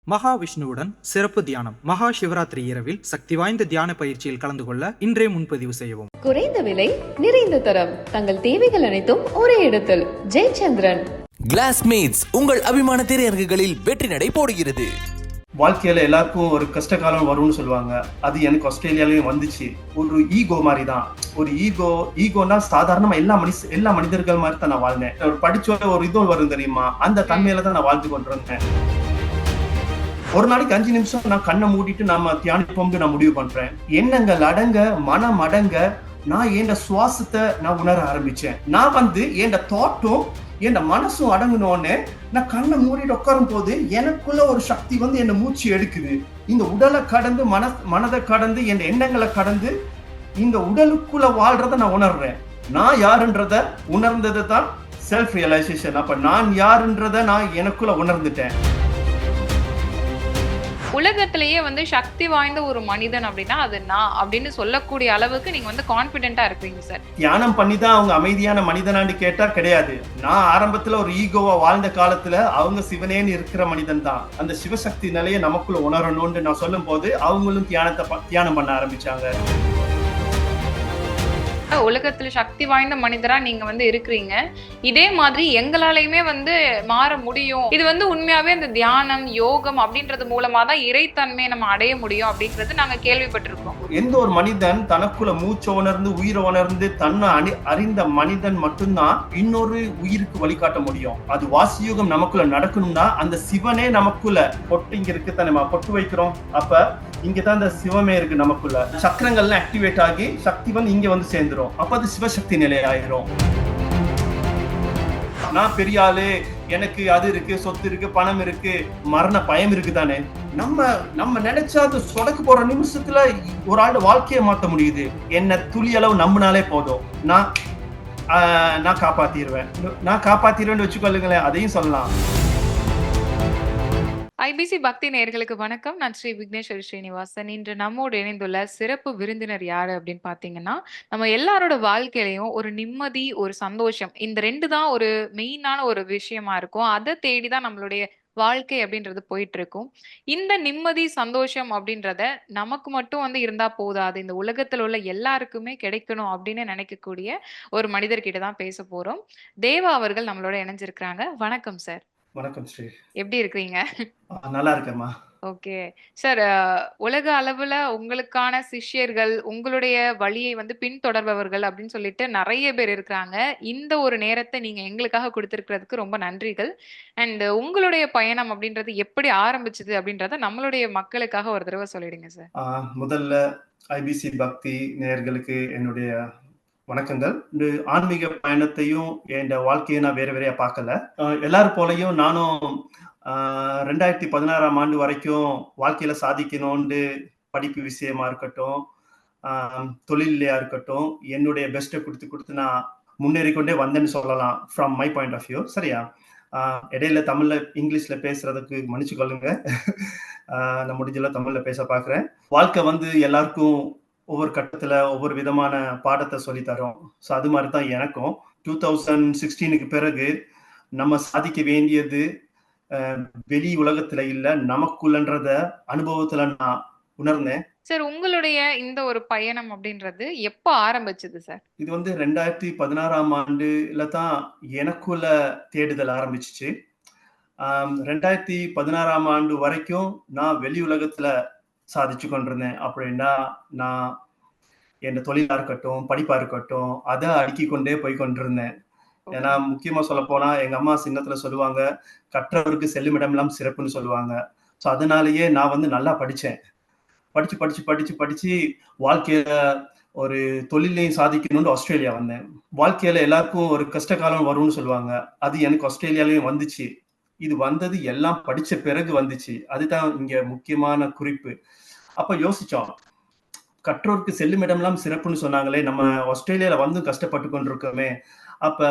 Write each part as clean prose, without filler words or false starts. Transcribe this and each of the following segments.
மகாவிஷ்ணுவுடன் சிறப்பு தியானம். மகா சிவராத்திரி இரவில் சக்தி வாய்ந்த தியான பயிற்சியில் கலந்து கொள்ள இன்றே முன்பதிவு செய்யவும். குறைந்த விலை, நிறைந்த தரம், தங்கள் தேவைகள் அனைத்தும் ஒரே இடத்தில். ஜெயச்சந்திரன் கிளாஸ்மேட்ஸ் உங்கள் அபிமான திரையரங்குகளில் வெற்றி நடை போடுகிறது. வாழ்க்கையில எல்லாருக்கும் ஒரு கஷ்ட காலம் வரும்னு சொல்லுவாங்க. அது எனக்கு ஆஸ்திரேலியாலயும் வந்துச்சு. ஒரு ஈகோ மாதிரி தான். ஒரு ஈகோனா சாதாரணமா எல்லா மனிதர்கள் மாதிரி தான் நான் வாழ்ந்தேன். ஒரு படிச்சோட ஒரு இதுவும் வரும் தெரியுமா, அந்த தன்மையில தான் நான் வாழ்ந்து கொண்டிருந்தேன். ஒரு நாளைக்கு 5 நிமிஷம் நான் கண்ணை மூடிட்டு நாம தியானிப்போம்னு நான் முடிவு பண்றேன். எண்ணங்கள் அடங்க, மனம் அடங்க, நான் என் சுவாசத்தை நான் உணர ஆரம்பிச்சேன். நான் என் தாட்டும் என் மனசும் அடங்கினோன்னு நான் கண்ணை மூடிட்டு உட்காரும் போது எனக்குள்ள ஒரு சக்தி என்ன மூச்சு எடுக்குது. இந்த உடலை கடந்து மனதை கடந்து என் எண்ணங்களை கடந்து இந்த உடலுக்குள்ள வாழ்றத நான் உணர்றேன். நான் யாருன்றத உணர்ந்தது தான் செல்ஃப் ரியலைசேஷன். அப்ப நான் யாருன்றத நான் எனக்குள்ள உணர்ந்துட்டேன். உலகத்திலேயே சக்தி வாய்ந்த ஒரு மனிதன் அப்படின்னா அது நான் அப்படின்னு சொல்லக்கூடிய அளவுக்கு நீங்க கான்பிடென்ட்டா இருப்பீங்க சார். தியானம் பண்ணிதான் அவங்க அமைதியான மனிதனான்னு கேட்டா கிடையாது. நான் ஆரம்பத்துல ஒரு ஈகோவா வாழ்ந்த காலத்துல அவங்க சிவனேன்னு இருக்கிற மனிதன் தான். அந்த சிவசக்தி நிலையை நமக்குள்ள உணரணும்னு நான் சொல்லும் போது அவங்களும் தியானம் பண்ண ஆரம்பிச்சாங்க. உலகத்துல சக்தி வாய்ந்த மனிதரா நீங்க இருக்கிறீங்க. இதே மாதிரி எங்களாலையுமே மாற முடியும். இது உண்மையாவே இந்த தியானம், யோகம் அப்படின்றது மூலமா தான் இறைத்தன்மையை நம்ம அடைய முடியும் அப்படின்றது நாங்க கேள்விப்பட்டிருக்கோம். எந்த ஒரு மனிதன் தனக்குள்ள மூச்சை உணர்ந்து உயிரை உணர்ந்து தன்னை அறிந்த மனிதன் மட்டும்தான் இன்னொரு உயிருக்கு வழிகாட்ட முடியும். அது வாசியோகம் நமக்குள்ள நடக்கணும்னா அந்த சிவனே நமக்குள்ள இங்க இருக்கு தானே, பொட்டு வைக்கிறோம். அப்ப இங்கதான் அந்த சிவமே இருக்கு நமக்குள்ள. சக்கரங்கள்லாம் ஆக்டிவேட் ஆகி சக்தி இங்க சேர்ந்துரும். அப்ப அது சிவசக்தி நிலை ஆயிரும். நான் பெரிய ஆளு, எனக்கு அது இருக்கு, சொத்து இருக்கு, பணம் இருக்கு, மரண பயம் இருக்கு தானே. நம்ம நினைச்சா அது சொடக்கு போற நிமிஷத்துல ஒரு ஆளோட வாழ்க்கையை மாத்த முடியுது. என்ன துளி அளவு நம்பினாலே போதும், நான் காப்பாத்திடுவேன் வச்சுக்கொள்ளுங்களேன். அதையும் சொல்லலாம். ஐபிசி பக்தி நேயர்களுக்கு வணக்கம். நான் ஸ்ரீ விக்னேஸ்வரி ஸ்ரீனிவாசன். இன்று நம்மோடு இணைந்துள்ள சிறப்பு விருந்தினர் யாரு அப்படின்னு பாத்தீங்கன்னா, நம்ம எல்லாரோட வாழ்க்கையிலையும் ஒரு நிம்மதி, ஒரு சந்தோஷம், இந்த 2 தான் ஒரு மெயினான ஒரு விஷயமா இருக்கும். அதை தேடிதான் நம்மளுடைய வாழ்க்கை அப்படின்றது போயிட்டு இருக்கும். இந்த நிம்மதி, சந்தோஷம் அப்படின்றத நமக்கு மட்டும் இருந்தா போதாது, இந்த உலகத்துல உள்ள எல்லாருக்குமே கிடைக்கணும் அப்படின்னு நினைக்கக்கூடிய ஒரு மனிதர்கிட்ட தான் பேச போறோம். தேவா அவர்கள் நம்மளோட இணைஞ்சிருக்கிறாங்க. வணக்கம் சார். வணக்கம் ஸ்ரீ. எப்படி இருக்கீங்க? நல்லா இருக்கேம்மா. Okay sir. உலக அளவுல உங்களுக்கான சிஷ்யர்கள், உங்களுடைய வழியை பின்தொடர்பவர்கள் அப்படின்னு சொல்லிட்டு நிறைய பேர் இருக்கிறாங்க. இந்த ஒரு நேரத்தை நீங்க எங்களுக்காக கொடுத்திருக்கிறதுக்கு ரொம்ப நன்றிகள். அண்ட் உங்களுடைய பயணம் அப்படின்றது எப்படி ஆரம்பிச்சது அப்படின்றத நம்மளுடைய மக்களுக்காக ஒரு தடவை சொல்லிடுங்க சார். முதல்ல ஐபிசி பக்தி நேயர்களுக்கு என்னுடைய வணக்கங்கள். இந்த ஆன்மீக பயணத்தையும் என் வாழ்க்கையை நான் வேறையா பார்க்கல. எல்லாரும் போலையும் நானும் 2016ஆம் ஆண்டு வரைக்கும் வாழ்க்கையில சாதிக்கணும்னு படிப்பு விஷயமா இருக்கட்டும், தொழிலையா இருக்கட்டும், என்னுடைய பெஸ்ட்டை கொடுத்து நான் முன்னேறி கொண்டே வந்தேன்னு சொல்லலாம். From my point of view. சரியா? இடையில தமிழ்ல இங்கிலீஷ்ல பேசுறதுக்கு மன்னிச்சு கொள்ளுங்க. நான் முடிஞ்சல தமிழ்ல பேச பாக்குறேன். வாழ்க்கை எல்லாருக்கும் ஒவ்வொரு கட்டத்துல ஒவ்வொரு விதமான பாடத்தை சொல்லி தரோம். ஸோ அது மாதிரி தான் எனக்கும் 2016க்கு பிறகு நம்ம சாதிக்க வேண்டியது வெளி உலகத்துல இல்ல, நமக்குள்ளன்றத அனுபவத்துல நான் உணர்ந்தேன். சார், உங்களுடைய இந்த ஒரு பயணம் அப்படின்றது எப்ப ஆரம்பிச்சது சார்? இது 2016ஆம் ஆண்டுல தான் எனக்குள்ள தேடுதல் ஆரம்பிச்சிச்சு. 2016ஆம் ஆண்டு வரைக்கும் நான் வெளி உலகத்துல சாதிச்சு கொண்டிருந்தேன். அப்படின்னா நான் என் தொழிலா இருக்கட்டும், படிப்பா இருக்கட்டும், அதை அடுக்கி கொண்டே போய் கொண்டிருந்தேன். ஏன்னா முக்கியமா சொல்ல போனா எங்க அம்மா சின்னத்துல சொல்லுவாங்க, கற்றவருக்கு செல்லும் இடமெல்லாம் சிறப்புன்னு சொல்லுவாங்க. ஸோ அதனாலேயே நான் நல்லா படிச்சேன். படிச்சு வாழ்க்கையில ஒரு தொழிலையும் சாதிக்கணும்னு ஆஸ்திரேலியா வந்தேன். வாழ்க்கையில எல்லாருக்கும் ஒரு கஷ்ட காலம் வரும்னு சொல்லுவாங்க. அது எனக்கு ஆஸ்திரேலியாலயும் வந்துச்சு. இது வந்தது எல்லாம் படிச்ச பிறகு வந்துச்சு. அதுதான் இங்க முக்கியமான குறிப்பு. அப்ப யோசிச்சோம், கற்றோருக்கு செல்லும் இடமெல்லாம் சிறப்புன்னு சொன்னாங்களே, நம்ம ஆஸ்திரேலியால கஷ்டப்பட்டு கொண்டிருக்கோமே, அப்ப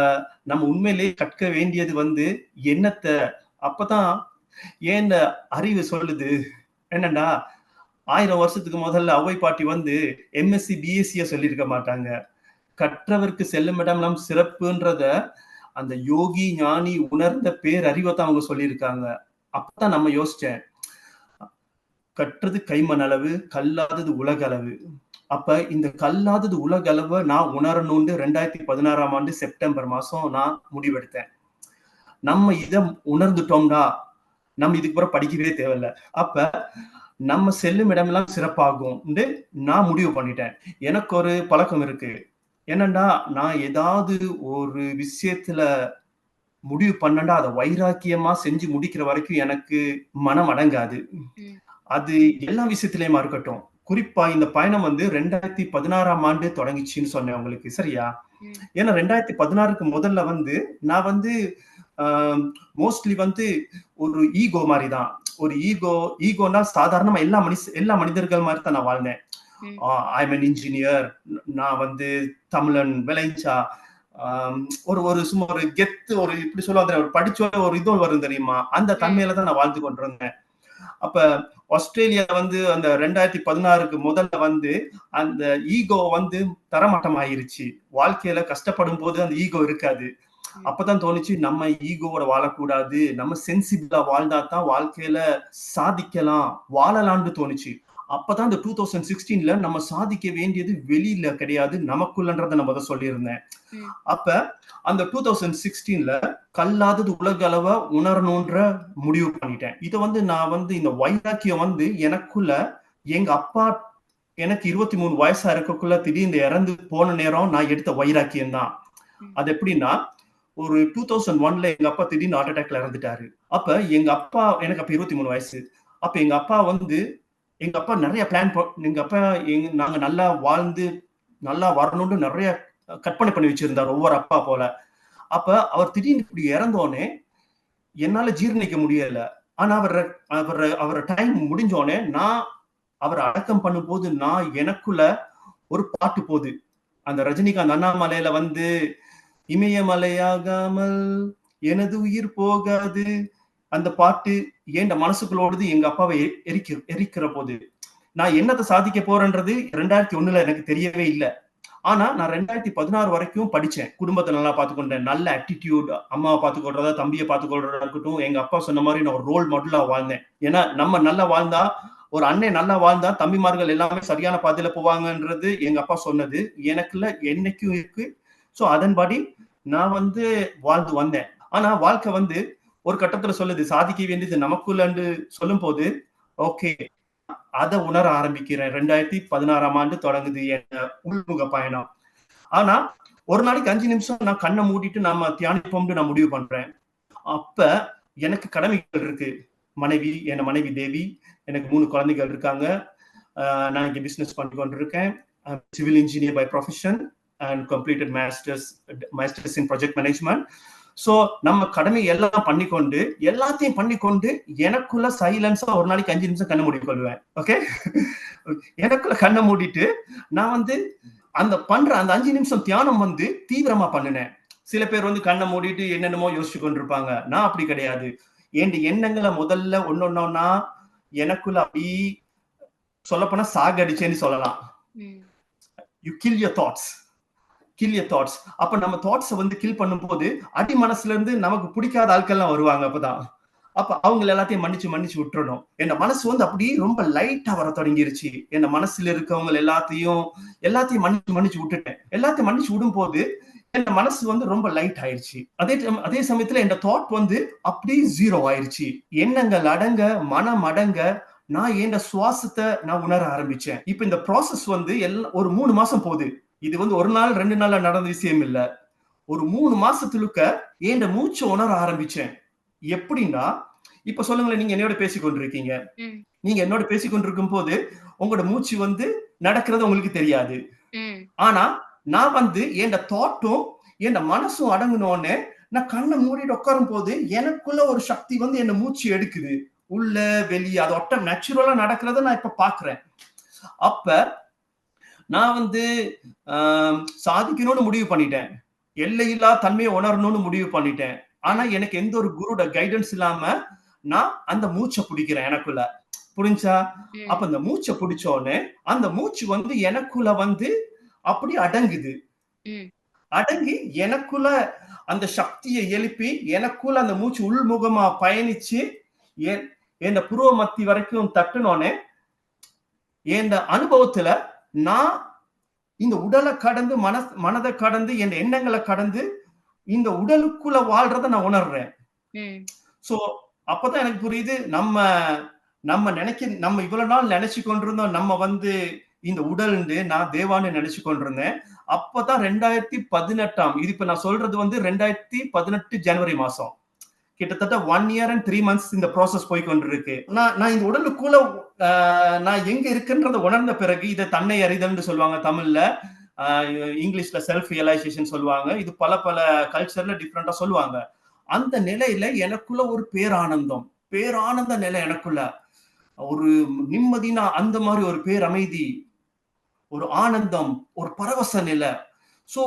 நம்ம உண்மையிலேயே கற்க வேண்டியது என்னத்தை? அப்பதான் ஏன் அறிவு சொல்லுது என்னண்டா, 1000 வருஷத்துக்கு முதல்ல அவ்வை பாட்டி எம்எஸ்சி பிஎஸ்சிய சொல்லியிருக்க மாட்டாங்க. கற்றவருக்கு செல்லும் இடமெல்லாம் சிறப்புன்றத அந்த யோகி ஞானி உணர்ந்த பேரறிவை தான் அவங்க சொல்லியிருக்காங்க. அப்பதான் நம்ம யோசிச்சேன், கற்றது கைமண் அளவு, கல்லாதது உலக அளவு. அப்ப இந்த கல்லாதது உலக அளவை நான் உணரணும்னு 2016ஆம் ஆண்டு செப்டம்பர் மாசம் நான் முடிவெடுத்தேன். நம்ம இத உணர்ந்துட்டோம்னா நம்ம இதுக்கு அப்புறம் படிக்கவே தேவையில்ல. அப்ப நம்ம செல்லும் இடமெல்லாம் சிறப்பாகும்னு நான் முடிவு பண்ணிட்டேன். எனக்கு ஒரு பழக்கம் இருக்கு. என்னன்னா, நான் ஏதாவது ஒரு விஷயத்துல முடிவு பண்ணேன்டா, அத வைராக்கியமா செஞ்சு முடிக்கிற வரைக்கும் எனக்கு மனம் அடங்காது. ம். அது எல்லா விஷயத்திலயுமா இருக்கட்டும். குறிப்பா இந்த பயணம் வந்து 2016ஆம் ஆண்டு தொடங்கிச்சுன்னு சொன்னேன் உங்களுக்கு. சரியா? ம். ஏன்னா 2016க்கு முதல்ல வந்து நான் வந்து மோஸ்ட்லி வந்து ஒரு ஈகோ மாரி தான். ஒரு ஈகோன்னா சாதாரணமா எல்லா மனிதர்கள் மாரி தான் நான் வாழ்ந்தேன். ம். ஐ அம் அன் இன்ஜினியர். நான் வந்து தமிழன், விளைஞ்சா, ஒரு சும்மா ஒரு கெத்து, ஒரு இப்படி சொல்லுவாங்க, ஒரு படிச்ச ஒரு இது வரும் தெரியுமா? அந்த தன்மையில தான் நான் வாழ்ந்து கொண்டிருந்தேன். அப்ப ஆஸ்திரேலியா வந்து அந்த 2016க்கு முதல்ல வந்து அந்த ஈகோ வந்து தரமட்டம் ஆயிருச்சு. வாழ்க்கையில கஷ்டப்படும் போது அந்த ஈகோ இருக்காது. அப்பதான் தோணுச்சு நம்ம ஈகோவோட வாழக்கூடாது, நம்ம சென்சிபிளா வாழ்ந்தா தான் வாழ்க்கையில சாதிக்கலாம், வாழலாம்னு தோணுச்சு. அப்பதான் இந்த 2016ல நம்ம சாதிக்க வேண்டியது வெளியில கிடையாது, நமக்குள்ளன்றத நான் முதல்ல சொல்லியிருந்தேன். ம். அப்ப அந்த 2016ல கல்லாதது உலக அளவ உணரணும்ன்ற முடிவு பண்ணிட்டேன். இத வந்து நான் வந்து இந்த வைராக்கியம் வந்து எனக்குள்ள எங்க அப்பா எனக்கு 23 வயசா இருக்கக்குள்ள திடீர்னு இறந்து போன நேரம் நான் எடுத்த வைராக்கியம் தான். ம். அது எப்படின்னா, ஒரு 2001ல எங்க அப்பா திடீர்னு ஹார்ட் அட்டாக்ல இறந்துட்டாரு. அப்ப எங்க அப்பா எனக்கு அப்ப 23 வயசு. அப்ப எங்க அப்பா வந்து எங்க அப்பா நெறைய பிளான் எங்க அப்பா நாங்க நல்லா வாழ்ந்து நல்லா வரணும்னு நெறைய கற்பனை பண்ணி வச்சிருந்தார், ஒவ்வொரு அப்பா போல. அப்ப அவர் திடீர்னு இப்படி இறந்தோனே என்னால ஜீரணிக்க முடியல. ஆனா அவர டைம் முடிஞ்சோனே நான் அவர அடக்கம் பண்ணும்போது நான் எனக்குள்ள ஒரு பாட்டு போகுது. அந்த ரஜினிகாந்த் அண்ணாமலையில வந்து இமயமலையாகாமல் எனது உயிர் போகாது, அந்த பாட்டு என் மனசுக்குள்ள ஓடுது எங்க அப்பாவை எரிக்கிற போது. நான் என்னத்த சாதிக்க போறேன்றது 2001ல எனக்கு தெரியவே இல்ல. ஆனா நான் 2016 வரைக்கும் படிச்சேன். குடும்பத்தை நல்லா பார்த்துக்கொண்டேன். நல்ல ஆட்டிடியூட், அம்மாவை பார்த்துக்கொள்றதா, தம்பியை பார்த்துக்கொள்றதா இருக்கட்டும், எங்க அப்பா சொன்ன மாதிரி நான் ஒரு ரோல் மாடலா வாழ்ந்தேன். ஏன்னா நம்ம நல்லா வாழ்ந்தா, ஒரு அண்ணன் நல்லா வாழ்ந்தா தம்பிமார்கள் எல்லாமே சரியான பாதையில போவாங்கன்றது எங்க அப்பா சொன்னது எனக்குள்ள என்னைக்கும் இருக்கு. சோ அதன்படி நான் வந்து வாழ்ந்து வந்தேன். ஆனா வாழ்க்கை வந்து ஒரு கட்டத்துல சொல்லுது, சாதிக்க வேண்டியது நமக்குள்ளன்னு சொல்லும் போது, ஓகே, அத உணர ஆரம்பிக்கிறேன். 2016ஆம் ஆண்டு தொடங்குது என் உள்முக பயணம். ஆனா ஒரு நாளைக்கு 5 நிமிஷம் நான் கண்ணை மூடிட்டு நம்ம தியானிப்போம்னு நான் முடிவு பண்றேன். அப்ப எனக்கு கடமைகள் இருக்கு. என் மனைவி தேவி, எனக்கு 3 குழந்தைகள் இருக்காங்க. நான் இங்க பிசினஸ் பண்ணி கொண்டிருக்கேன். Civil engineer by profession and completed masters in project management. So நம்ம கடமை எல்லாம் எல்லாத்தையும் பண்ணிக்கொண்டு எனக்குள்ள சைலன்ஸா ஒரு நாளைக்கு 5 நிமிஷம் கண்ணை மூடி கொள்வேன். ஓகே, எனக்குள்ள கண்ணை மூடிட்டு நான் வந்து அந்த 5 நிமிஷம் தியானம் வந்து தீவிரமா பண்ணினேன். சில பேர் வந்து கண்ணை மூடிட்டு என்னென்னமோ யோசிச்சு கொண்டிருப்பாங்க. நான் அப்படி கிடையாது. என் எண்ணங்களை முதல்ல ஒன்னொன்னா எனக்குள்ள அப்படி சொல்லப்போனா சாகடிச்சேன்னு சொல்லலாம். You kill your thoughts. அப்ப நம்ம தாட்ஸை வந்து கில் பண்ணும்போது அடி மனசுல இருந்து நமக்கு பிடிக்காத ஆட்கள்லாம் வருவாங்க. அப்ப அவங்க எல்லாத்தையும் மன்னிச்சு விட்டுறணும். என் மனசு வந்து அப்படியே ரொம்ப லைட்டா வர தொடங்கிருச்சு. என் மனசுல இருக்கவங்க எல்லாத்தையும் மன்னிச்சு விட்டுட்டேன். எல்லாத்தையும் மன்னிச்சு விடும் போது என் மனசு வந்து ரொம்ப லைட் ஆயிருச்சு. அதே சமயத்துல என் தாட் வந்து அப்படியே 0 ஆயிருச்சு. எண்ணங்கள் அடங்க, மனம் அடங்க, நான் என் சுவாசத்தை நான் உணர ஆரம்பிச்சேன். இப்ப இந்த ப்ராசஸ் வந்து ஒரு 3 மாசம் போகுது. இது வந்து ஒரு நாள் 2 நாள்ல நடந்த விஷயம் இல்ல. ஒரு 3 மாசத்துலுக்க என் மூச்சை உணர ஆரம்பிச்சேன். எப்படின்னா, இப்ப சொல்லுங்களேன், நீங்க என்னோட பேசிக்கொண்டிருக்கீங்க. நீங்க என்னோட பேசிக்கொண்டிருக்கும் போது உங்களோட மூச்சு வந்து நடக்கிறது உங்களுக்கு தெரியாது. ஆனா நான் வந்து என் தாட்டும் என் மனசும் அடங்கினோன்னு நான் கண்ணை மூடிட்டு உட்காரும் போது எனக்குள்ள ஒரு சக்தி வந்து என்ன மூச்சு எடுக்குது. உள்ள வெளியே அது நேச்சுரலா நடக்கிறத நான் இப்ப பாக்குறேன். அப்ப நான் வந்து சாதிக்கணும்னு முடிவு பண்ணிட்டேன். எல்லையில்லா தன்மையை உணரணும்னு முடிவு பண்ணிட்டேன். ஆனா எனக்கு எந்த ஒரு குருட கைடன்ஸ் இல்லாம நான் அந்த மூச்சை பிடிக்கிறேன் எனக்குள்ள. புரிஞ்சா? அப்ப அந்த மூச்சை பிடிச்சோன்னு அந்த மூச்சு வந்து எனக்குள்ள வந்து அப்படி அடங்குது. அடங்கி எனக்குள்ள அந்த சக்தியை எழுப்பி எனக்குள்ள அந்த மூச்சு உள்முகமா பயணிச்சு என் புருவ மத்தி வரைக்கும் தட்டுனோனே என் அனுபவத்துல நான் இந்த உடலை கடந்து மனதை கடந்து என் எண்ணங்களை கடந்து இந்த உடலுக்குள்ள வாழ்றத நான் உணர்றேன். சோ அப்பதான் எனக்கு புரியுது, நம்ம நம்ம இவ்வளவு நாள் நினைச்சு கொண்டிருந்தோம் நம்ம வந்து இந்த உடல் நான் தேவான்னு நினைச்சு கொண்டிருந்தேன். அப்பதான் 2018 இது இப்ப நான் சொல்றது வந்து 2018 ஜனவரி மாசம், கிட்டத்தட்ட 1 year and 3 months இந்த ப்ராசஸ் போய் கொண்டிருக்கு. நான் இந்த உடலுக்குள்ள நான் எங்க இருக்குன்றத உணர்ந்த பிறகு, இதை தன்னை அறிதல்னு சொல்லுவாங்க தமிழ்ல, இங்கிலீஷ்ல செல்ஃப் ரியலைசேஷன் சொல்லுவாங்க. இது பல கல்ச்சர்ல டிஃப்ரெண்டா சொல்லுவாங்க. அந்த நிலையில எனக்குள்ள ஒரு பேரானந்த நிலை, எனக்குள்ள ஒரு நிம்மதினா அந்த மாதிரி ஒரு பேரமைதி, ஒரு ஆனந்தம், ஒரு பரவச நிலை. சோ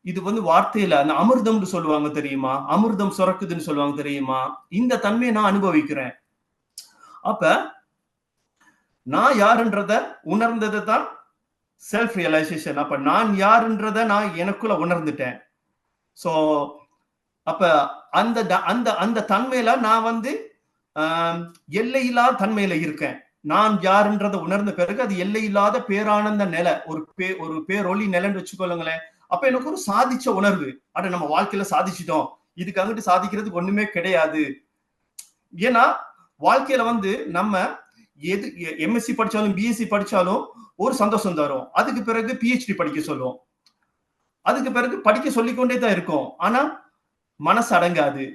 இது வந்து வார்த்தையில அந்த அமிர்தம்னு சொல்லுவாங்க தெரியுமா, அமிர்தம் சுரக்குதுன்னு சொல்லுவாங்க தெரியுமா, இந்த தன்மையை நான் அனுபவிக்கிறேன். அப்ப நான் யாருன்றத உணர்ந்தது தான் செல்ஃப் ரியலைசேஷன். அப்ப நான் யாருன்றத நான் எனக்குள்ள உணர்ந்துட்டேன். சோ அப்ப அந்த அந்த அந்த தன்மையில நான் வந்து எல்லையில்லா தன்மையில இருக்கேன். நான் யாருன்றத உணர்ந்த பிறகு அது எல்லையில்லாத பேரானந்த நிலை, ஒரு பேரொளி நிலைன்னு வச்சுக்கொள்ளுங்களேன். அப்ப எனக்கு ஒரு சாதிச்ச உணர்வு, அட நம்ம வாழ்க்கையில சாதிச்சிட்டோம், இதுக்கு அங்கிட்டு சாதிக்கிறதுக்கு ஒண்ணுமே கிடையாது. ஏன்னா வாழ்க்கையில வந்து நம்ம எது எம்எஸ்சி படிச்சாலும் பிஎஸ்சி படிச்சாலும் ஒரு சந்தோஷம் தரும். அதுக்கு பிறகு பிஹெச்டி படிக்க சொல்லுவோம், அதுக்கு பிறகு படிக்க சொல்லிக்கொண்டே தான் இருக்கும். ஆனா மனசு அடங்காது.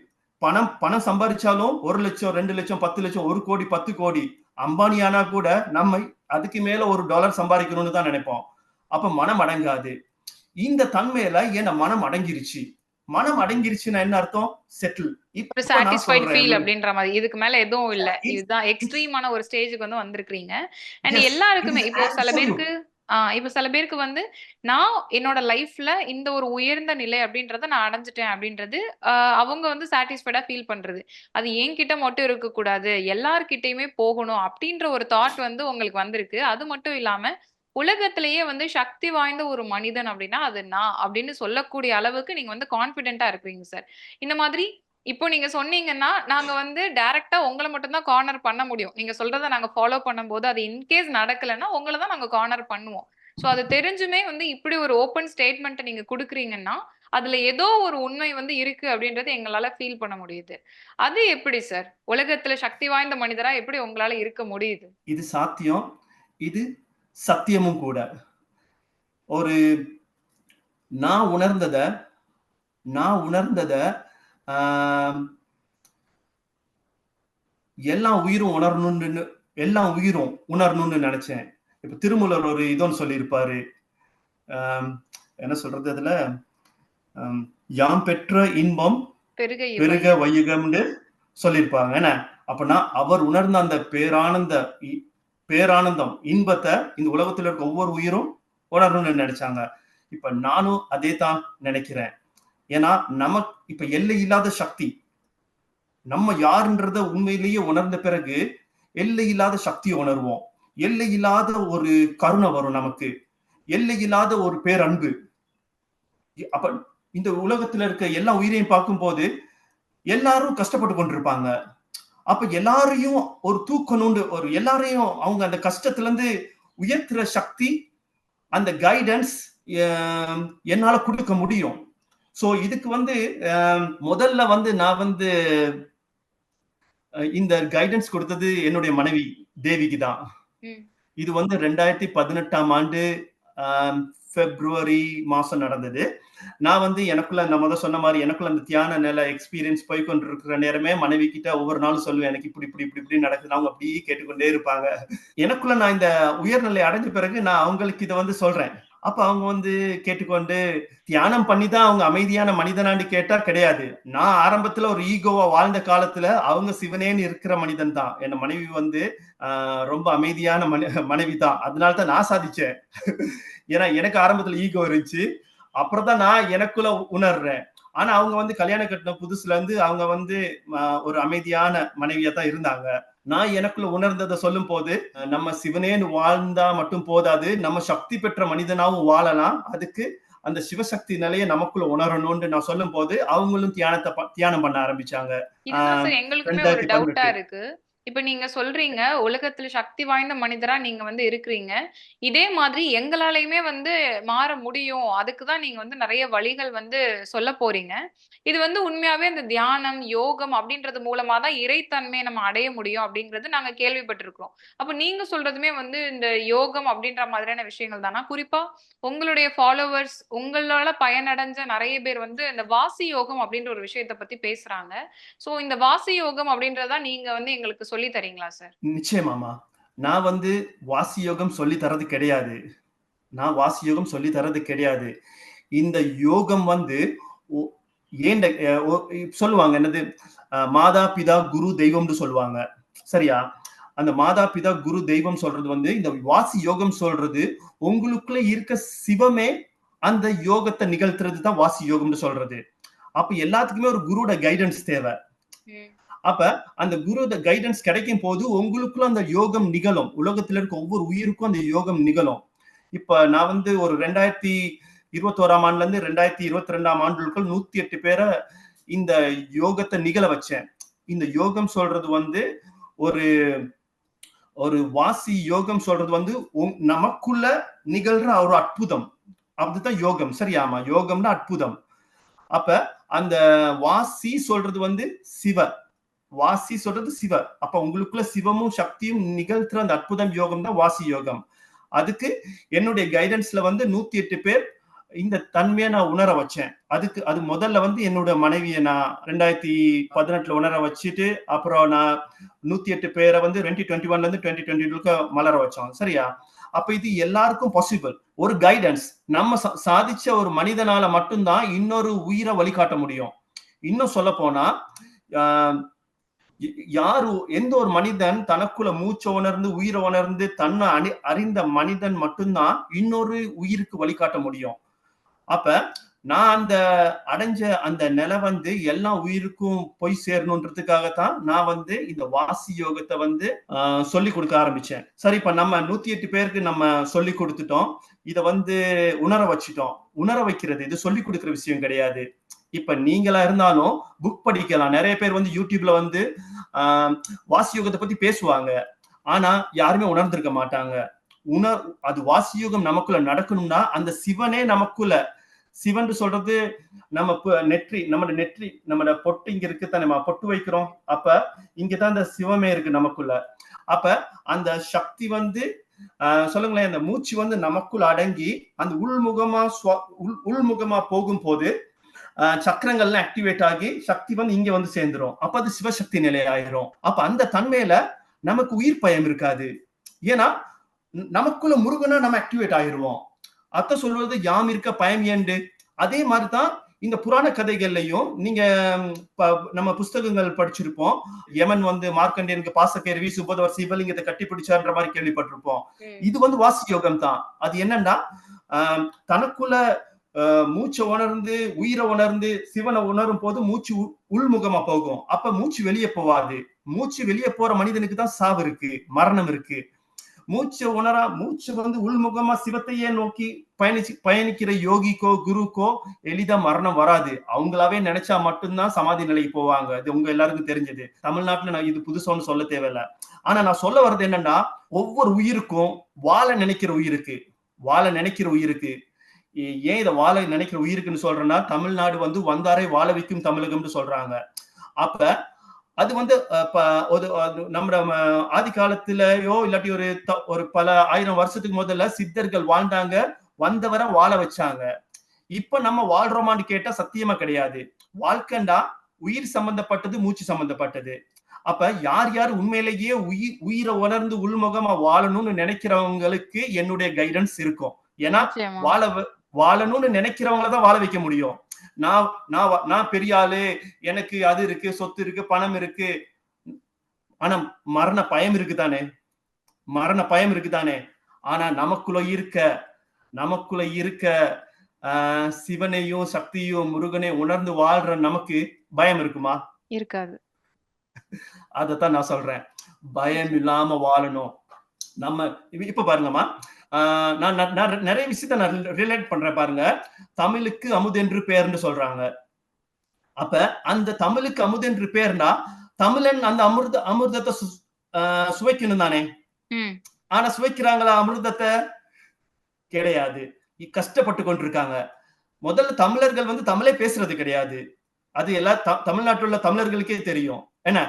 பணம் சம்பாதிச்சாலும் 1 லட்சம் 2 லட்சம் 10 லட்சம் 1 கோடி 10 கோடி அம்பானி ஆனா கூட நம்ம அதுக்கு மேல $1 சம்பாதிக்கணும்னு தான் நினைப்போம். அப்ப மனம் அடங்காது. இந்த தன்மையில என்ன மனம் அடங்கிருச்சுன்னா என்ன அர்த்தம்? செட்டில். ஒரு சாட்டிஸ்ஃபைட் ஃபீல் அப்படின்ற மாதிரி. இதுக்கு மேல எதுவும் இல்ல. இதுதான் எக்ஸ்ட்ரீமான ஒரு ஸ்டேஜுக்கு வந்து வந்திருக்கீங்க. அண்ட் எல்லாருக்குமே இப்போ சில பேருக்கு வந்து நான் என்னோட லைஃப்ல இந்த ஒரு உயர்ந்த நிலை அப்படின்றத நான் அடைஞ்சிட்டேன் அப்படின்றது அவங்க வந்து சாட்டிஸ்ஃபைடா ஃபீல் பண்றது. அது என்கிட்ட மட்டும் இருக்கக்கூடாது, எல்லார்கிட்டயுமே போகணும் அப்படின்ற ஒரு தாட் வந்து உங்களுக்கு வந்திருக்கு. அது மட்டும் இல்லாம உலகத்திலேயே வந்து சக்தி வாய்ந்த ஒரு மனிதன் அப்படின்னா அது நான் அப்படின்னு சொல்லக்கூடிய அளவுக்கு நீங்க வந்து கான்பிடென்ட்டா இருக்கிறீங்க சார். இந்த மாதிரி இப்போ நீங்க சொன்னீங்கன்னா, நாங்க வந்து டைரக்ட்டா உங்கள மட்டும் தான் கார்னர் பண்ண முடியும். நீங்க சொல்றத நாங்க ஃபாலோ பண்ணும்போது, அது இன்கேஸ் நடக்கலன்னா, உங்கள தான் நாங்க கார்னர் பண்ணுவோம். சோ அது தெரிஞ்சுமே வந்து இப்படி ஒரு ஓப்பன் ஸ்டேட்மென்ட்ட நீங்க குடுக்குறீங்கன்னா, அதுல ஏதோ ஒரு உண்மை வந்து இருக்கு அப்படின்றது எங்களால ஃபீல் பண்ண முடியுது. அது எப்படி சார்? உலகத்துல சக்தி வாய்ந்த மனிதரா எப்படி உங்களால இருக்க முடியுது? இது சாத்தியம், இது சத்தியமும் கூட. ஒரு நான் உணர்ந்தத எல்லா உயிரும் உணரணும்னு நினைச்சேன். இப்ப திருமூலர் ஒரு இதோன்னு சொல்லியிருப்பாரு, என்ன சொல்றது அதுல, யாம் பெற்ற இன்பம் பெருக வையுகம்னு சொல்லியிருப்பாங்க. என்ன அப்படின்னா அவர் உணர்ந்த அந்த பேரானந்தம் இன்பத்தை இந்த உலகத்துல இருக்க ஒவ்வொரு உயிரும் உணரணும்னு நினைச்சாங்க. இப்ப நானும் அதே தான் நினைக்கிறேன். ஏன்னா நமக்கு இப்ப எல்லை இல்லாத சக்தி, நம்ம யாருன்றத உண்மையிலேயே உணர்ந்த பிறகு எல்லை இல்லாத சக்தியை உணர்வோம். எல்லை இல்லாத ஒரு கருணை வரும் நமக்கு, எல்லை இல்லாத ஒரு பேரன்பு. அப்ப இந்த உலகத்துல இருக்க எல்லா உயிரையும் பார்க்கும் போது எல்லாரும் கஷ்டப்பட்டு கொண்டிருப்பாங்க. அப்ப எல்லாரையும் ஒரு தூக்கணும்னு, எல்லாரையும் அவங்க அந்த கஷ்டத்துல இருந்து உயர்த்துற சக்தி, அந்த கைடன்ஸ் என்னால கொடுக்க முடியும். சோ இதுக்கு வந்து முதல்ல வந்து நான் வந்து இந்த கைடன்ஸ் கொடுத்தது என்னுடைய மனைவி தேவிக்கு தான். இது வந்து 2018 பிப்ரவரி மாசம் நடந்தது. நான் வந்து எனக்குள்ள நம்ம சொன்ன மாதிரி எனக்குள்ள அந்த தியான நிலை எக்ஸ்பீரியன்ஸ் போய்கொண்டு இருக்கிற நேரமே மனைவி கிட்ட ஒவ்வொரு நாளும் சொல்லுவேன், எனக்கு இப்படி நடக்குது. அவங்க அப்படியே கேட்டுக்கொண்டே இருப்பாங்க. எனக்குள்ள நான் இந்த உயர்நிலை அடைஞ்ச பிறகு நான் அவங்களுக்கு இதை வந்து சொல்றேன். அப்ப அவங்க வந்து கேட்டுக்கொண்டு தியானம் பண்ணிதான் அவங்க அமைதியான மனிதனான்னு கேட்டா கிடையாது. நான் ஆரம்பத்துல ஒரு ஈகோவா வாழ்ந்த காலத்துல அவங்க சிவனேன்னு இருக்கிற மனிதன் தான். என் மனைவி வந்து ரொம்ப அமைதியான மனைவி தான். அதனாலதான் நான் சாதிச்சேன். ஏன்னா எனக்கு ஆரம்பத்துல ஈகோ இருந்துச்சு, அப்புறம் தான் நான் எனக்குள்ள உணர்றேன். ஆனா அவங்க வந்து கல்யாணம் கட்டின புதுசுல இருந்து அவங்க வந்து ஒரு அமைதியான மனைவியா தான் இருந்தாங்க. நான் எனக்குள்ள உணர்ந்ததை சொல்லும் போது, நம்ம சிவனேன்னு வாழ்ந்தா மட்டும் போதாது, நம்ம சக்தி பெற்ற மனிதனாவும் வாழலாம். அதுக்கு அந்த சிவசக்தி நிலையை நமக்குள்ள உணரணும்னு நான் சொல்லும் போது அவங்களும் தியானம் பண்ண ஆரம்பிச்சாங்க. எங்களுக்குமே ஒரு டவுட்டா இருக்கு. இப்ப நீங்க சொல்றீங்க, உலகத்துல சக்தி வாய்ந்த மனிதரா நீங்க வந்து இருக்கிறீங்க. இதே மாதிரி எங்களாலயுமே வந்து மாற முடியும். அதுக்கு தான் நீங்க வந்து நெறைய வழிகள் வந்து சொல்லப் போறீங்க. இது வந்து உண்மையாவே இந்த தியானம், யோகம் அப்படின்றது மூலமா தான் இறைத்தன்மைய நம்ம அடைய முடியும் அப்படிங்கிறது நாங்க கேள்விப்பட்டிருக்கிறோம். அப்ப நீங்க சொல்றதுமே வந்து இந்த யோகம் அப்படின்ற மாதிரியான விஷயங்கள் தானா? குறிப்பா உங்களுடைய ஃபாலோவர்ஸ், உங்களால பயனடைஞ்ச நெறைய பேர் வந்து இந்த வாசி யோகம் அப்படின்ற ஒரு விஷயத்த பத்தி பேசுறாங்க. சோ இந்த வாசி யோகம் அப்படின்றத நீங்க வந்து எங்களுக்கு சொல்லி தரீங்களா சார்? நிச்சயமாமா. நான் வந்து வாசி யோகம் சொல்லி தர்றது கிடையாது. நான் வாசி யோகம் சொல்லி தர்றது கிடையாது. இந்த யோகம் வந்து ஒ ஏன்ட ஒ சொல்லுவாங்க என்னது மாதா, பிதா, குரு, தெய்வம்னு சொல்லுவாங்க. சரியா? அந்த மாதா, பிதா, குரு, தெய்வம் சொல்றது வந்து இந்த வாசி யோகம் சொல்றது உங்களுக்குள்ள இருக்க சிவமே அந்த யோகத்த நிகழ்த்துறது தான் வாசி யோகம்னு சொல்றது. அப்ப எல்லாத்துக்குமே ஒரு குருவோட கைடன்ஸ் தேவை. ம். அப்ப அந்த குருவோட கைடன்ஸ் கிடைக்கும் போது உங்களுக்குள்ள அந்த யோகம் நிகழும். உலகத்துல இருக்க ஒவ்வொரு உயிருக்கும் அந்த யோகம் நிகழும். இப்ப நான் வந்து ஒரு 2021ஆம் ஆண்டுல இருந்து 2022ஆம் ஆண்டுக்குள் 108 பேர இந்த யோகத்த நிகழ வச்சேன். இந்த யோகம் சொல்றது வந்து ஒரு ஒரு வாசி யோகம் சொல்றது வந்து நமக்குள்ள நிகழ்ற ஒரு அற்புதம். அதுதான் யோகம். சரியாமா? யோகம்னா அற்புதம். அப்ப அந்த வாசி சொல்றது வந்து சிவ. வாசி சொல்றது சிவ. அப்ப உங்களுக்குள்ள சிவமும் சக்தியும் நிகழ்த்துற அந்த அற்புதம் யோகம் தான் வாசி யோகம். அதுக்கு என்னுடைய கைடன்ஸ்ல வந்து 108 பேர் இந்த தன்மையை நான் உணர வச்சேன். அது முதல்ல வந்து என்னோட மனைவியை நான் 2018ல உணர வச்சுட்டு, அப்புறம் நான் 108 பேரை வந்து 2021ல இருந்து 2022க்கு மலர வச்சோம். சரியா? அப்ப இது எல்லாருக்கும் பாசிபிள். ஒரு கைடன்ஸ் நம்ம சாதிச்ச ஒரு மனிதனால மட்டும்தான் இன்னொரு உயிரை வழிகாட்ட முடியும். இன்னும் சொல்ல போனா யாரு எந்த ஒரு மனிதன் தனக்குள்ள மூச்சை உணர்ந்து உயிரை உணர்ந்து தன்னை அறிந்த மனிதன் மட்டும்தான் இன்னொரு உயிருக்கு வழிகாட்ட முடியும். அப்ப நான் அடைஞ்ச அந்த நிலை வந்து எல்லா உயிருக்கும் போய் சேரணுன்றதுக்காகத்தான் நான் வந்து இந்த வாசி யோகத்தை வந்து சொல்லி கொடுக்க ஆரம்பிச்சேன். சரி, இப்ப நம்ம 108 பேருக்கு நம்ம சொல்லி கொடுத்துட்டோம். இத வந்து உணர வச்சுட்டோம். உணர வைக்கிறது இது சொல்லி கொடுக்கிற விஷயம் கிடையாது. இப்ப நீங்களா இருந்தாலும் புக் படிக்கலாம். நிறைய பேர் வந்து யூடியூப்ல வந்து வாசி யோகத்தை பத்தி பேசுவாங்க. ஆனா யாருமே உணர்ந்திருக்க மாட்டாங்க. அது வாசி யோகம் நமக்குள்ள நடக்கணும்னா அந்த சிவனே நமக்குள்ள, சிவன் சொல்றது நம்ம நெற்றி நம்மட பொட்டு இங்க இருக்கு தானே, நம்ம பொட்டு வைக்கிறோம். அப்ப இங்கதான் அந்த சிவமே இருக்கு நமக்குள்ள. அப்ப அந்த சக்தி வந்து சொல்லுங்களேன், அந்த மூச்சு வந்து நமக்குள்ள அடங்கி அந்த உள்முகமா போகும் போது சக்கரங்கள்லாம் ஆக்டிவேட் ஆகி சக்தி வந்து இங்க வந்து சேர்ந்துரும். அப்ப அது சிவசக்தி நிலை ஆயிரும். அப்ப அந்த தன்மையில நமக்கு உயிர் பயம் இருக்காது. ஏன்னா நமக்குள்ள முருகனா நம்ம ஆக்டிவேட் ஆயிருவோம். அத்த சொல்வது யாம் இருக்க பயம் ஏண்டு. அதே மாதிரிதான் இந்த புராண கதைகள்லையும் நீங்க நம்ம புஸ்தகங்கள் படிச்சிருப்போம். யமன் வந்து மார்க்கண்டேயனுக்கு பாசக்கயிறு வீசி 30 வருஷம் சிவலிங்கத்தை கட்டி பிடிச்சார்ன்ற மாதிரி கேள்விப்பட்டிருப்போம். இது வந்து வாசி யோகம் தான். அது என்னன்னா தனக்குள்ள மூச்சை உணர்ந்து உயிரை உணர்ந்து சிவனை உணரும் போது மூச்சு உள்முகமா போகும். அப்ப மூச்சு வெளியே போவாது. மூச்சு வெளியே போற மனிதனுக்கு தான் சாவு இருக்கு, மரணம் இருக்கு. மூச்சு வந்து உள்முகமா சிவத்தையே நோக்கி பயணிக்கிற யோகிக்கோ குருக்கோ எளிதா மரணம் வராது. அவங்களாவே நினைச்சா மட்டும்தான் சமாதி நிலைக்கு போவாங்க. அது உங்க எல்லாருக்கும் தெரிஞ்சது. தமிழ்நாட்டுல நான் இது புதுசான்னு சொல்ல தேவையில்ல. ஆனா நான் சொல்ல வர்றது என்னன்னா, ஒவ்வொரு உயிருக்கும் வாழ நினைக்கிற உயிருக்கு ஏன் இதை வாழ நினைக்கிற உயிருக்குன்னு சொல்றேன்னா, தமிழ்நாடு வந்து வந்தாரை வாழ வைக்கும் தமிழகம்னு சொல்றாங்க. அப்ப அது வந்து நம்ம ஆதி காலத்திலயோ இல்லாட்டி ஒரு பல 1000 வருஷத்துக்கு முதல்ல சித்தர்கள் வாழ்ந்தாங்க, வந்தவரை வாழ வச்சாங்க. இப்ப நம்ம வாழ்றோமான்னு கேட்டா சத்தியமா கிடையாது. வாழ்க்கைண்டா உயிர் சம்பந்தப்பட்டது, மூச்சு சம்பந்தப்பட்டது. அப்ப யார் உண்மையிலேயே உயிரை உணர்ந்து உள்முகமா வாழணும்னு நினைக்கிறவங்களுக்கு என்னுடைய கைடன்ஸ் இருக்கும். ஏன்னா வாழணும்னு நினைக்கிறவங்களதான் வாழ வைக்க முடியும். நான் பெரிய ஆளு, எனக்கு அது இருக்கு, சொத்து இருக்கு, பணம் இருக்கு, ஆனா மரண பயம் இருக்குதானே. ஆனா நமக்குள்ள இருக்க சிவனையும் சக்தியும் முருகனையும் உணர்ந்து வாழ்ற நமக்கு பயம் இருக்குமா? இருக்காது. அதத்தான் நான் சொல்றேன். பயம் இல்லாம வாழணும். நம்ம இப்ப பாருங்கம்மா, நான் நிறைய விஷயத்த நான் ரிலேட் பண்றேன் பாருங்க. தமிழுக்கு அமுதென்று பேர்னு சொல்றாங்க. அப்ப அந்த தமிழுக்கு அமுதென்று பேர்னா தமிழன் அந்த அமிர்தத்தை சுவைக்கணும் தானே. ஆனா சுவைக்கிறாங்களா அமிர்தத்தை? கிடையாது. கஷ்டப்பட்டு கொண்டிருக்காங்க. முதல்ல தமிழர்கள் வந்து தமிழே பேசுறது கிடையாது. அது எல்லா தமிழ்நாட்டில் உள்ள தமிழர்களுக்கே தெரியும். என்ன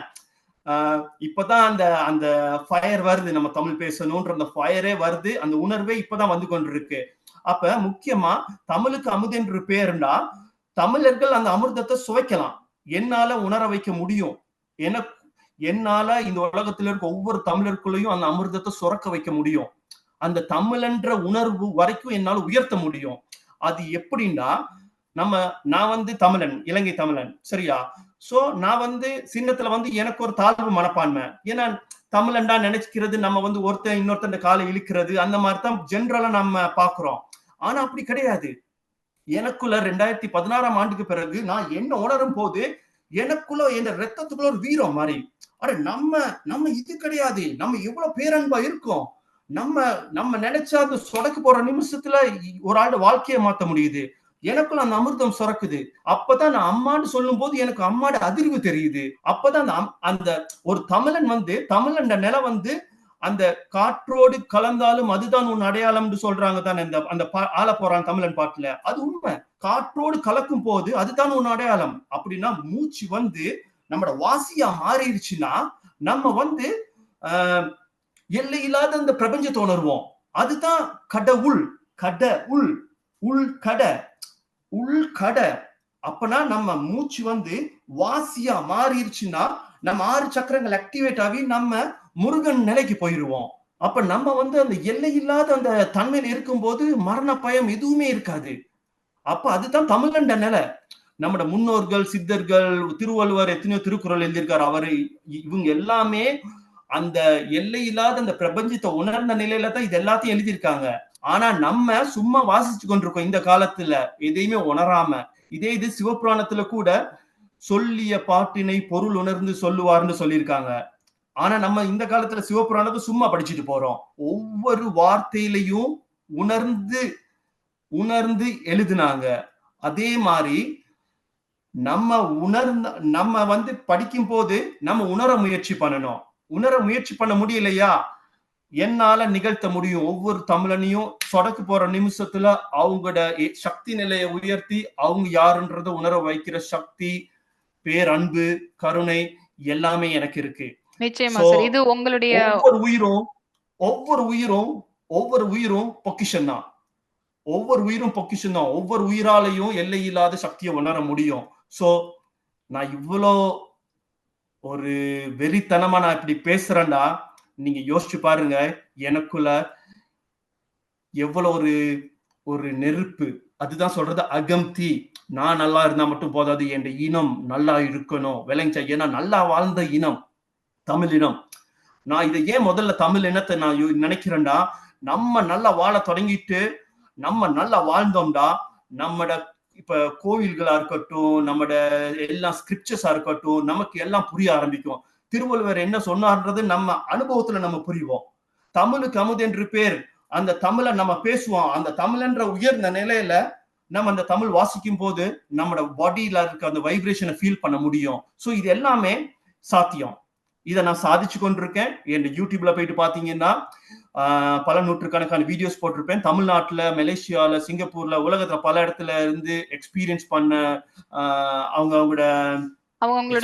இப்பதான் அந்த அந்த ஃபயர் வருது, நம்ம தமிழ் பேசணும்ன்ற அந்த ஃபயரே வருது, அந்த உணர்வே இப்பதான் வந்து கொண்டிருக்கு. அப்ப முக்கியமா தமிழுக்கு அமுதென்று பேருண்டா தமிழர்கள் அந்த அமிர்தத்தை சுவைக்கலாம். என்னால உணர வைக்க முடியும். என்னால இந்த உலகத்துல இருக்க ஒவ்வொரு தமிழருக்குள்ளேயும் அந்த அமிர்தத்தை சுரக்க வைக்க முடியும். அந்த தமிழன்ற உணர்வு வரைக்கும் என்னால உயர்த்த முடியும். அது எப்படின்னா, நான் வந்து தமிழன், இலங்கை தமிழன், சரியா? சோ நான் வந்து சின்னத்துல வந்து எனக்கு ஒரு தாழ்வு மனப்பான்மை. ஏன்னா தமிழன்டா நினைக்கிறது நம்ம வந்து ஒருத்தன் இன்னொருத்தன் காலை இழுக்கிறது, அந்த மாதிரி தான் ஜென்ரலா நம்ம பாக்குறோம். ஆனா அப்படி கிடையாது. எனக்குள்ள 2016 ஆண்டுக்கு பிறகு நான் என்ன உணரும் போது எனக்குள்ள என் ரத்தத்துக்குள்ள ஒரு வீரம் மாறி, அட நம்ம இது கிடையாது, நம்ம எவ்வளவு பேரன்பா இருக்கோம், நம்ம நினைச்சா அந்த சொடக்கு போற நிமிஷத்துல ஒரு ஆளோட வாழ்க்கையை மாத்த முடியுது. எனக்குள்ள அந்த அமிர்தம் சுரக்குது. அப்பதான் நான் அம்மான்னு சொல்லும் போது எனக்கு அம்மாட அதிர்வு தெரியுது. அப்பதான் அந்த ஒரு தமிழன் வந்து தமிழன் நிலை வந்து அந்த காற்றோடு கலந்தாலும் அதுதான் உன் அடையாளம்னு சொல்றாங்க தானே அந்த ஆள போறான் தமிழன் பாட்டுல. அது உண்மை. காற்றோடு கலக்கும் போது அதுதான் உன் அடையாளம். அப்படின்னா மூச்சு வந்து நம்மட வாசியா மாறிடுச்சுன்னா நம்ம வந்து எல்லை இல்லாத அந்த பிரபஞ்சத்தை உணர்வோம். அதுதான் கடவுள். உள்கடை. அப்பனா நம்ம மூச்சு வந்து வாசியா மாறிடுச்சுன்னா நம்ம 6 சக்கரங்கள் ஆக்டிவேட் ஆகி நம்ம முருகன் நிலைக்கு போயிருவோம். அப்ப நம்ம வந்து அந்த எல்லை இல்லாத அந்த தன்மையில இருக்கும்போது மரண பயம் எதுவுமே இருக்காது. அப்ப அதுதான் தமிழண்ட நிலை. நம்மட முன்னோர்கள், சித்தர்கள், திருவள்ளுவர் எத்தனையோ திருக்குறள் எழுதியிருக்காரு. அவரு இவங்க எல்லாமே அந்த எல்லை இல்லாத அந்த பிரபஞ்சத்தை உணர்ந்த நிலையில தான் இது எல்லாத்தையும் எழுதியிருக்காங்க. ஆனா நம்ம சும்மா வாசிச்சு கொண்டிருக்கோம் இந்த காலத்துல, எதையுமே உணராம. இதே இது சிவபுராணத்துல கூட சொல்லிய பாட்டினை பொருள் உணர்ந்து சொல்லுவார்னு சொல்லியிருக்காங்க. ஆனா நம்ம இந்த காலத்துல சிவபுராணத்தை சும்மா படிச்சுட்டு போறோம். ஒவ்வொரு வார்த்தையிலையும் உணர்ந்து எழுதினாங்க. அதே மாதிரி நம்ம வந்து படிக்கும் போது நம்ம உணர முயற்சி பண்ணணும். உணர முயற்சி பண்ண முடியலையா, என்னால நிகழ்த்த முடியும். ஒவ்வொரு தமிழனையும் சொடக்கு போற நிமிஷத்துல அவங்களோட சக்தி நிலையை உயர்த்தி அவங்க யாருன்றத உணர வைக்கிற சக்தி, பேரன்பு, கருணை எல்லாமே எனக்கு இருக்கு. நிச்சயமா சார். இது உங்களுடைய ஒவ்வொரு உயிரும் பொக்கிஷன் தான். ஒவ்வொரு உயிராலையும் எல்லை இல்லாத சக்தியை உணர முடியும். சோ நான் இவ்வளோ ஒரு வெறித்தனமா நான் இப்படி பேசுறேன்டா, நீங்க யோசிச்சு பாருங்க எனக்குள்ள எவ்வளவு ஒரு நெருப்பு. அதுதான் சொல்றது அகம்தி. நான் நல்லா இருந்தா மட்டும் போதாது, என் இனம் நல்லா இருக்கணும், விளைஞ்ச. ஏன்னா நல்லா வாழ்ந்த இனம் தமிழ் இனம். நான் இதை ஏன் முதல்ல தமிழ் இனத்தை நான் நினைக்கிறேன்டா, நம்ம நல்லா வாழ தொடங்கிட்டு நம்ம நல்லா வாழ்ந்தோம்டா, நம்மட இப்ப கோவில்களா இருக்கட்டும், நம்மட எல்லாம் ஸ்கிரிப்சர்ஸா இருக்கட்டும், நமக்கு எல்லாம் புரிய ஆரம்பிக்கும். திருவள்ளுவர் என்ன சொன்னார்ன்றது நம்ம அனுபவத்துல நம்ம புரிவோம். தமிழுக்கு அமுதென்று பேர். அந்த தமிழை நம்ம பேசுவோம். அந்த தமிழ்ன்ற உயர்ந்த நிலையில நம்ம அந்த தமிழ் வாசிக்கும் போது நம்மளோட பாடியில இருக்க அந்த வைப்ரேஷனை ஃபீல் பண்ண முடியும். சோ இது எல்லாமே சாத்தியம். இதை நான் சாதிச்சு கொண்டிருக்கேன். என் யூடியூப்ல போயிட்டு பாத்தீங்கன்னா பல நூற்றுக்கணக்கான வீடியோஸ் போட்டிருப்பேன். தமிழ்நாட்டுல, மலேசியால, சிங்கப்பூர்ல, உலகத்துல பல இடத்துல இருந்து எக்ஸ்பீரியன்ஸ் பண்ண அவங்களோட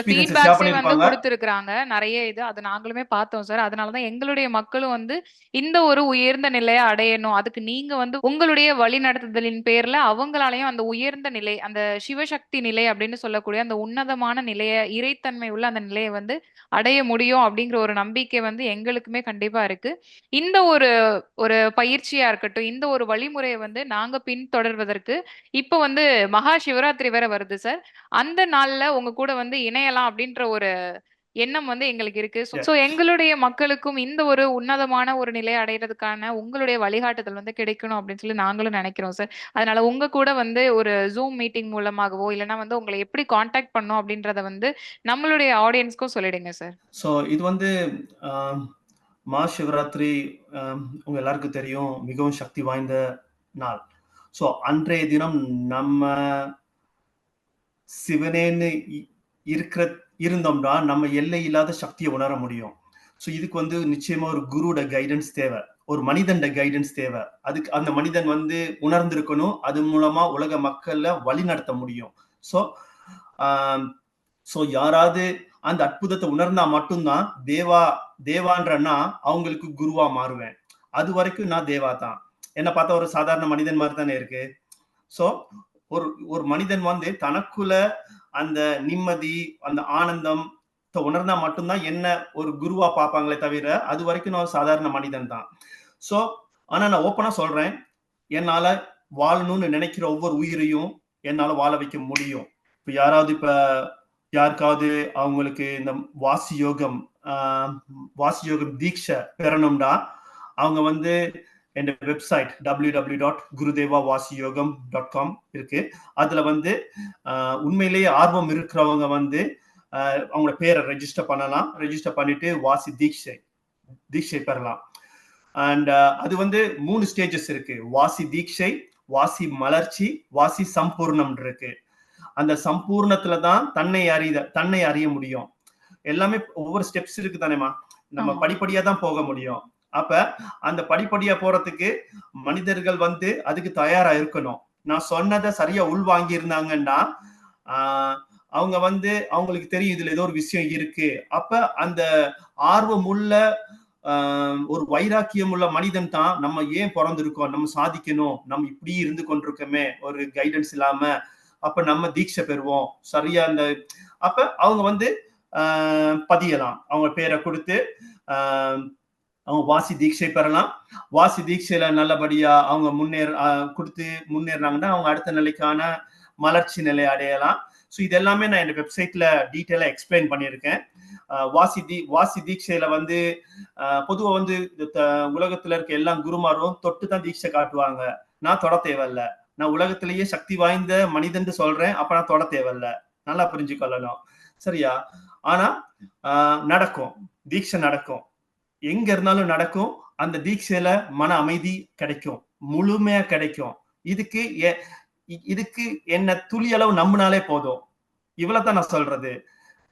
ஃபீட்பேக்ஸே வந்து கொடுத்திருக்காங்க நிறைய. அது நாங்களுமே பார்த்தோம் சார். அதனாலதான் எங்களுடைய மக்களும் வந்து இந்த ஒரு உயர்ந்த நிலையை அடையணும், அதுக்கு நீங்க வந்து உங்களுடைய வழிநடத்துதலின் பேர்ல அவங்களாலையும் அந்த உயர்ந்த நிலை, அந்த சிவசக்தி நிலை அப்படின்னு சொல்லக்கூடிய அந்த உன்னதமான நிலையை, இறைத்தன்மை உள்ள அந்த நிலையை வந்து அடைய முடியும் அப்படிங்கிற ஒரு நம்பிக்கை வந்து எங்களுக்குமே கண்டிப்பா இருக்கு. இந்த ஒரு பயிற்சியா இருக்கட்டும், இந்த ஒரு வழிமுறையை வந்து நாங்க பின்தொடர்வதற்கு இப்ப வந்து மகா சிவராத்திரி வேற வருது சார். அந்த நாள்ல உங்க கூட வந்து இணையலாம் அப்படின்ற ஒரு எண்ணம் வந்து எங்களுக்கு இருக்கு. சோ எங்களுடைய மக்களுக்கும் இந்த ஒரு உன்னதமான ஒரு நிலையை அடையிறதுக்கான உங்களுடைய வழிகாட்டுதல் வந்து கிடைக்கணும் அப்படின்னு சொல்லி நாங்களும் நினைக்கிறோம் சார். அதனால உங்க கூட வந்து ஒரு ஜூம் மீட்டிங் மூலமாகவோ இல்லைன்னா வந்து உங்களை எப்படி காண்டாக்ட் பண்ணும் அப்படின்றத வந்து நம்மளுடைய ஆடியன்ஸ்க்கும் சொல்லிடுங்க சார். சோ இது வந்து மகா சிவராத்திரி உங்க எல்லாருக்கும் தெரியும், மிகவும் சக்தி வாய்ந்த நாள். சோ அன்றைய தினம் நம்ம சிவனேன்னு இருந்தோம்னா நம்ம எல்லை இல்லாத சக்தியை உணர முடியும். ஸோ இதுக்கு வந்து நிச்சயமா ஒரு குருவோட கைடன்ஸ் தேவை, ஒரு மனிதன்ட கைடன்ஸ் தேவை. அதுக்கு அந்த மனிதன் வந்து உணர்ந்திருக்கணும், அது மூலமா உலக மக்கள்ல வழி நடத்த முடியும். ஸோ ஸோ யாராவது அந்த அற்புதத்தை உணர்ந்தா மட்டும்தான் தேவான்றன்னா அவங்களுக்கு குருவா மாறுவேன். அது வரைக்கும் நான் தேவா தான். என்ன பார்த்தா ஒரு சாதாரண மனிதன் மாதிரி தானே இருக்கு. ஸோ ஒரு மனிதன் வந்து தனக்குள்ள அந்த நிம்மதி, அந்த ஆனந்தம் உணர்ந்தா மட்டும்தான் என்ன ஒரு குருவா பார்ப்பாங்களே தவிர அது வரைக்கும் நான் சாதாரண மனிதன் தான். ஸோ ஆனா நான் ஓப்பனா சொல்றேன், என்னால வாழணும்னு நினைக்கிற ஒவ்வொரு உயிரையும் என்னால வாழ வைக்க முடியும். இப்ப யாருக்காவது அவங்களுக்கு இந்த வாசி யோகம் தீட்சை பெறணும்னா அவங்க வந்து என் வெப்சைட் www.gurudevavasiyogam.com இருக்கு. அதுல வந்து உண்மையிலேயே ஆர்வம் இருக்கிறவங்க வந்து அவங்களோட பேரை ரெஜிஸ்டர் பண்ணலாம். ரெஜிஸ்டர் பண்ணிட்டு வாசி தீட்சை பெறலாம். அண்ட் அது வந்து 3 ஸ்டேஜஸ் இருக்கு. வாசி தீட்சை, வாசி மலர்ச்சி, வாசி சம்பூர்ணம் இருக்கு. அந்த சம்பூர்ணத்துல தான் தன்னை அறிய முடியும். எல்லாமே ஒவ்வொரு ஸ்டெப்ஸ் இருக்கு தானேமா, நம்ம படிப்படியா தான் போக முடியும். அப்ப அந்த படிப்படியா போறதுக்கு மனிதர்கள் வந்து அதுக்கு தயாரா இருக்கணும். நான் சொன்னதை சரியா உள்வாங்கி இருந்தாங்கன்னா அவங்க வந்து அவங்களுக்கு தெரியும் இதுல ஏதோ ஒரு விஷயம் இருக்கு. அப்ப அந்த ஆர்வம் உள்ள ஒரு வைராக்கியம் உள்ள மனிதன் தான் நம்ம ஏன் பிறந்திருக்கோம், நம்ம சாதிக்கணும், நம்ம இப்படி இருந்து கொண்டிருக்கோமே ஒரு கைடன்ஸ் இல்லாம, அப்ப நம்ம தீட்சை பெறுவோம் சரியா. அந்த அப்ப அவங்க வந்து பதியலாம், அவங்க பேரை கொடுத்து அவங்க வாசி தீட்சை பெறலாம். வாசி தீட்சையில நல்லபடியா அவங்க முன்னேறினாங்கன்னா அவங்க அடுத்த நிலைக்கான மலர்ச்சி நிலை அடையலாம். ஸோ இது எல்லாமே நான் என் வெப்சைட்ல டீட்டெயிலா எக்ஸ்பிளைன் பண்ணியிருக்கேன். வாசி தீட்சையில வந்து பொதுவா வந்து உலகத்துல இருக்க எல்லா குருமாரும் தொட்டு தான் தீட்சை காட்டுவாங்க. நான் தொட தேவையில்ல. நான் உலகத்திலேயே சக்தி வாய்ந்த மனிதன் சொல்றேன், அப்ப நான் தொட தேவையில்ல. நல்லா புரிஞ்சுக்கொள்ளணும் சரியா. ஆனா நடக்கும், தீட்சை நடக்கும், எங்க இருந்தாலும் நடக்கும். அந்த தீட்சையில மன அமைதி கிடைக்கும், முழுமையா கிடைக்கும். இதுக்கு என்ன துளி அளவு நம்பினாலே போதும். இவ்வளவுதான் நான் சொல்றது.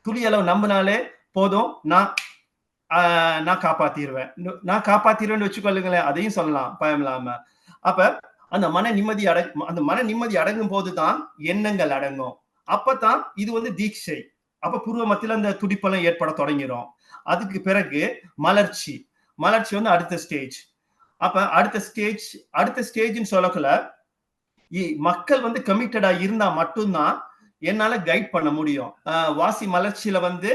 துளி அளவு நம்பினாலே போதும், நான் காப்பாத்திடுவேன்னு வச்சுக்கொள்ளுங்களேன். அதையும் சொல்லலாம் பயம் இல்லாம. அப்ப அந்த மன நிம்மதி அடங்கும் போதுதான் எண்ணங்கள் அடங்கும். அப்பதான் இது வந்து தீட்சை. அப்ப பூர்வ மத்தியில அந்த துடிப்பெல்லாம் ஏற்பட தொடங்கிடும். அதுக்கு பிறகு மலர்ச்சி வந்து அடுத்த ஸ்டேஜ். அப்ப அடுத்த ஸ்டேஜ்னு சொல்லக்குள்ள மக்கள் வந்து கமிட்டடா இருந்தா மட்டும்தான் என்னால கைட் பண்ண முடியும். வாசி மலர்ச்சியில வந்து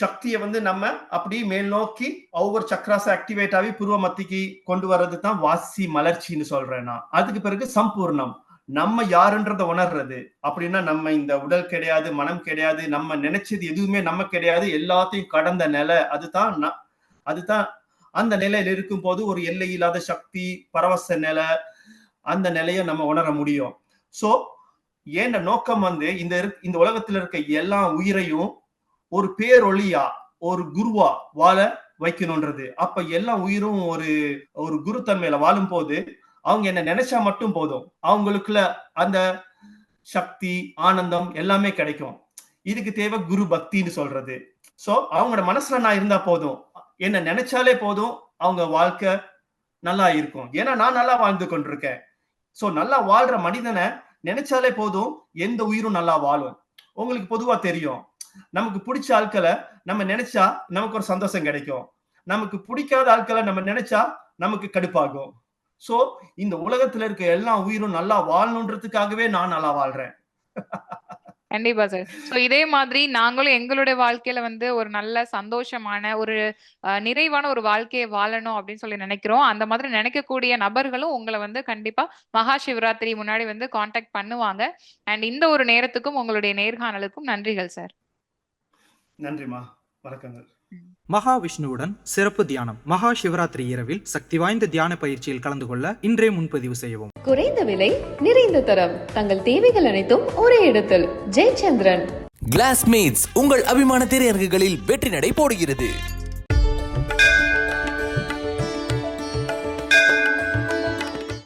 சக்தியை வந்து நம்ம அப்படியே மேல் நோக்கி ஒவ்வொரு சக்கராச ஆக்டிவேட் ஆகி பூர்வ மத்திக்கு கொண்டு வர்றது தான் வாசி மலர்ச்சின்னு சொல்றேன் நான். அதுக்கு பிறகு சம்பூர்ணம், நம்ம யாருன்றத உணர்றது. அப்படின்னா நம்ம இந்த உடல் கிடையாது, மனம் கிடையாது, நம்ம நினைச்சது எதுவுமே நம்ம கிடையாது, எல்லாத்தையும் கடந்த நிலை. அதுதான் அந்த நிலையில இருக்கும் போது ஒரு எல்லை இல்லாத சக்தி, பரவச நிலை, அந்த நிலையை நம்ம உணர முடியும். சோ ஏன் நோக்கம் வந்து இந்த உலகத்துல இருக்க எல்லா உயிரையும் ஒரு பேரொளியா, ஒரு குருவா வாழ வைக்கணும்ன்றது. அப்ப எல்லா உயிரும் ஒரு குருத்தன்மையில வாழும் போது அவங்க என்ன நினைச்சா மட்டும் போதும், அவங்களுக்குள்ள அந்த சக்தி, ஆனந்தம் எல்லாமே கிடைக்கும். இதுக்கு தேவை குரு பக்தின்னு சொல்றது. சோ அவங்களோட மனசுல நான் இருந்தா போதும், என்ன நினைச்சாலே போதும், அவங்க வாழ்க்கை நல்லா இருக்கும். ஏன்னா நான் நல்லா வாழ்ந்து கொண்டிருக்கேன். சோ நல்லா வாழ்ற மனிதனை நினைச்சாலே போதும், எந்த உயிரும் நல்லா வாழும். உங்களுக்கு பொதுவா தெரியும், நமக்கு பிடிச்ச ஆட்களை நம்ம நினைச்சா நமக்கு ஒரு சந்தோஷம் கிடைக்கும், நமக்கு பிடிக்காத ஆட்களை நம்ம நினைச்சா நமக்கு கடுப்பாகும். சோ இந்த உலகத்துல இருக்க எல்லா உயிரும் நல்லா வாழணுன்றதுக்காகவே நான் நல்லா வாழ்றேன். கண்டிப்பா சார். சோ இதே மாதிரி நாங்களும் எங்களுடைய வாழ்க்கையில வந்து ஒரு நல்ல சந்தோஷமான ஒரு நிறைவான ஒரு வாழ்க்கையை வாழணும் அப்படின்னு சொல்லி நினைக்கிறோம். அந்த மாதிரி நினைக்கக்கூடிய நபர்களும் உங்களை வந்து கண்டிப்பா மகா சிவராத்திரி முன்னாடி வந்து காண்டாக்ட் பண்ணுவாங்க. அண்ட் இந்த ஒரு நேரத்துக்கும் உங்களுடைய நேர்காணலுக்கும் நன்றிகள் சார். நன்றிமா, வணக்கங்கள். மகாவிஷ்ணுவுடன் சிறப்பு தியானம். மகா சிவராத்திரி இரவில் சக்தி வாய்ந்த தியான பயிற்சியில் கலந்து கொள்ள இன்றே முன்பதிவு செய்யவும். குறைந்த விலை, நிறைந்த தரம், தங்கள் தேவைகள் அனைத்தும் ஒரே இடத்தில். ஜெயச்சந்திரன் கிளாஸ்மேட்ஸ் உங்கள் அபிமான திரையரங்குகளில் வெற்றி நடை போடுகிறது.